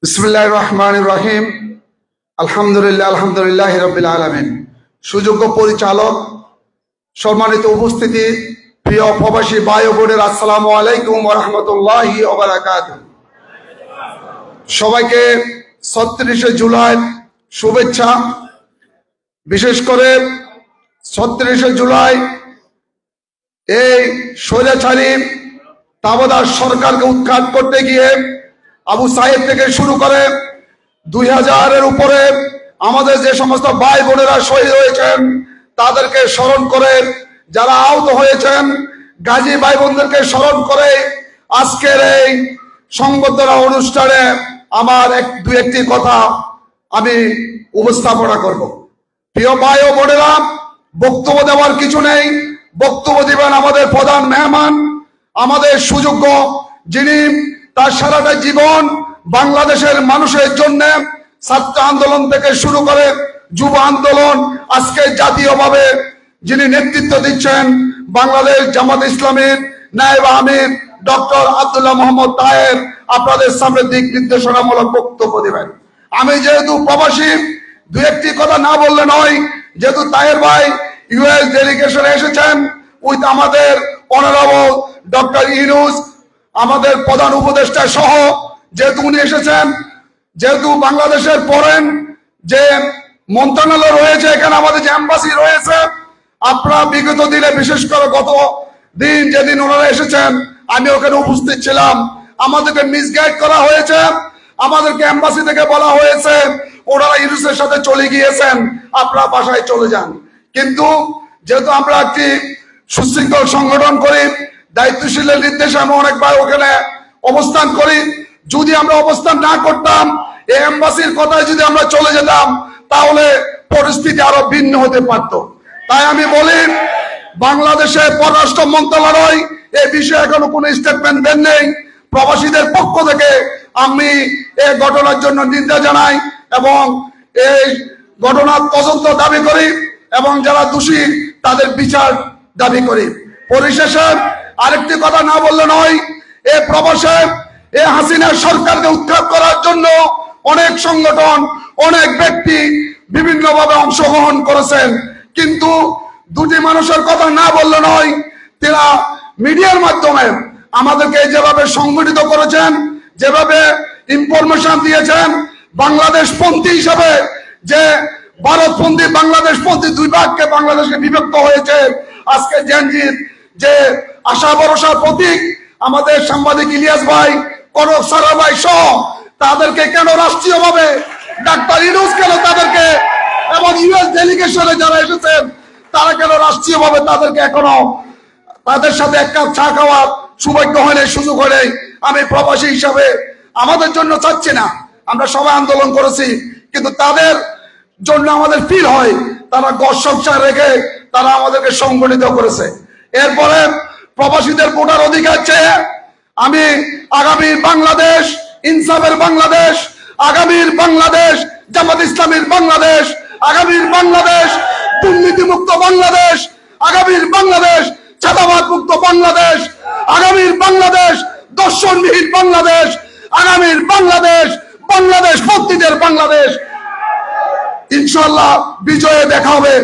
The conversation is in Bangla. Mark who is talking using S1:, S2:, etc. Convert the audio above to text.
S1: বিসমিল্লাহির রহমানির রহিম। আলহামদুলিল্লাহি রাব্বিল আলামিন। সুযোগ্য পরিচালক, সম্মানিত উপস্থিতি, প্রিয় প্রবাসী ভাই ও বোনেরা, আসসালামু আলাইকুম ওয়া রাহমাতুল্লাহি ওয়া বারাকাতুহু। সবাইকে ৩৬শে জুলাই শুভেচ্ছা। বিশেষ করে ৩৬শে জুলাই এই স্বৈরাচারী তাবদার সরকারকে উৎখাত করতে গিয়ে আবু সাইদ থেকে শুরু করে ২০০০-এর উপরে আমাদের যে সমস্ত ভাই বোনেরা শহীদ হয়েছেন তাদেরকে স্মরণ করে, যারা আহত হয়েছেন গাজী ভাই বোনদেরকে স্মরণ করে আজকের এই সংবর্ধনা অনুষ্ঠানে আমার দুই একটি কথা আমি উপস্থাপনা করব। প্রিয় ভাই ও বোনেরা, বক্তব্য দেওয়ার কিছু নেই। বক্তব্য দিবেন আমাদের প্রধান মেহমান, আমাদের সুযোগ্য, যিনি তার সারাটা জীবন বাংলাদেশের মানুষের জন্য ছাত্র আন্দোলন থেকে শুরু করে যুব আন্দোলন, আজকে জাতীয়ভাবে যিনি নেতৃত্ব দিচ্ছেন, বাংলাদেশ জামাত ইসলামীর নায়েব আমির ডক্টর আব্দুল্লাহ মোহাম্মদ তাহের আপনাদের সামনে দিক নির্দেশনামূলক বক্তব্য দিবেন। আমি যেহেতু প্রবাসী, দু একটি কথা না বললে নয়। যেহেতু তাহের ভাই ইউএস ডেলিগেশনে এসেছেন উইথ আমাদের অনারেবল ডক্টর ইউনূস, আমাদের প্রধান উপদেষ্টা সহ, যেহেতু উনি এসেছেন, যেহেতু বাংলাদেশের পরেন যে মন্ত্রণালয় রয়েছে, এখানে আমাদের যে এম্বাসি রয়েছে, আপনারা বিগত দিনে, বিশেষ করে গত দিন যেদিন ওনারা এসেছেন আমি ওখানে উপস্থিত ছিলাম, আমাদেরকে মিসগাইড করা হয়েছে। আমাদেরকে এম্বাসি থেকে বলা হয়েছে ওনারা ইউনূসের সাথে চলে গিয়েছেন, আপনারা বাসায় চলে যান। কিন্তু যেহেতু আমরা একটি সুশৃঙ্খল সংগঠন করি, দায়িত্বশীলের নির্দেশে আমরা অনেকবার ওখানে অবস্থান করি। যদি আমরা অবস্থান না করতাম, এই এম্বাসির কথায় যদি আমরা চলে যেতাম, তাহলে পরিস্থিতি আরো ভিন্ন হতে পারত। তাই আমি বলি, বাংলাদেশের পররাষ্ট্র মন্ত্রণালয় এই বিষয়ে এখনো কোনো স্টেটমেন্ট দেন নেই। প্রবাসীদের পক্ষ থেকে আমি এই ঘটনার জন্য নিন্দা জানাই এবং এই ঘটনার তদন্ত দাবি করি এবং যারা দোষী তাদের বিচার দাবি করি। পরিশেষে আরেকটি কথা না বললে নয়, এ প্রবাসে এ হাসিনার সরকারকে উৎখাত করার জন্য অনেক সংগঠন, অনেক ব্যক্তি বিভিন্নভাবে অংশগ্রহণ করেছেন। কিন্তু দুটি মানুষের কথা না বললে নয়, তারা মিডিয়ার মাধ্যমে আমাদেরকে যেভাবে সংগঠিত করেছেন, যেভাবে ইনফরমেশন দিয়েছেন, বাংলাদেশপন্থী হিসাবে যে ভারতপন্থী বাংলাদেশপন্থী দুই ভাগকে বাংলাদেশকে বিভক্ত হয়েছে। আজকে জেনজির যে আশা ভরসার প্রতীক আমাদের সাংবাদিক ইলিয়াস ভাই, কনক সারা ভাই সহ তাদেরকে কেন রাষ্ট্রীয়ভাবে ডাক্তার ইউনূস কেন তাদেরকে, এবং ইউএস ডেলিগেশনে যারা এসেছেন তারা কেন রাষ্ট্রীয়ভাবে তাদেরকে এখনো তাদের সাথে এক কাপ চা খাওয়ার সৌভাগ্য হয় নাই, সুযোগ হয় নাই। আমি প্রবাসী হিসাবে আমাদের জন্য চাচ্ছি না, আমরা সবাই আন্দোলন করেছি, কিন্তু তাদের জন্য আমাদের ফিল হয় তারা ঘর সংসার রেখে তারা আমাদেরকে সংগঠিত করেছে। এরপরে প্রবাসীদের ভোটার অধিকার চেয়ে আমি আগামীর বাংলাদেশ, ইনসাফের বাংলাদেশ, আগামীর বাংলাদেশ জামাত ইসলামীর বাংলাদেশ, আগামীর বাংলাদেশ দুর্নীতিমুক্ত বাংলাদেশ, আগামীর বাংলাদেশ চাঁদাবাদ মুক্ত বাংলাদেশ, আগামীর বাংলাদেশ দর্শনবিহীন বাংলাদেশ, আগামীর বাংলাদেশ বাংলাদেশ ভক্তিদের বাংলাদেশ। ইনশাআল্লাহ বিজয়ে দেখা হবে।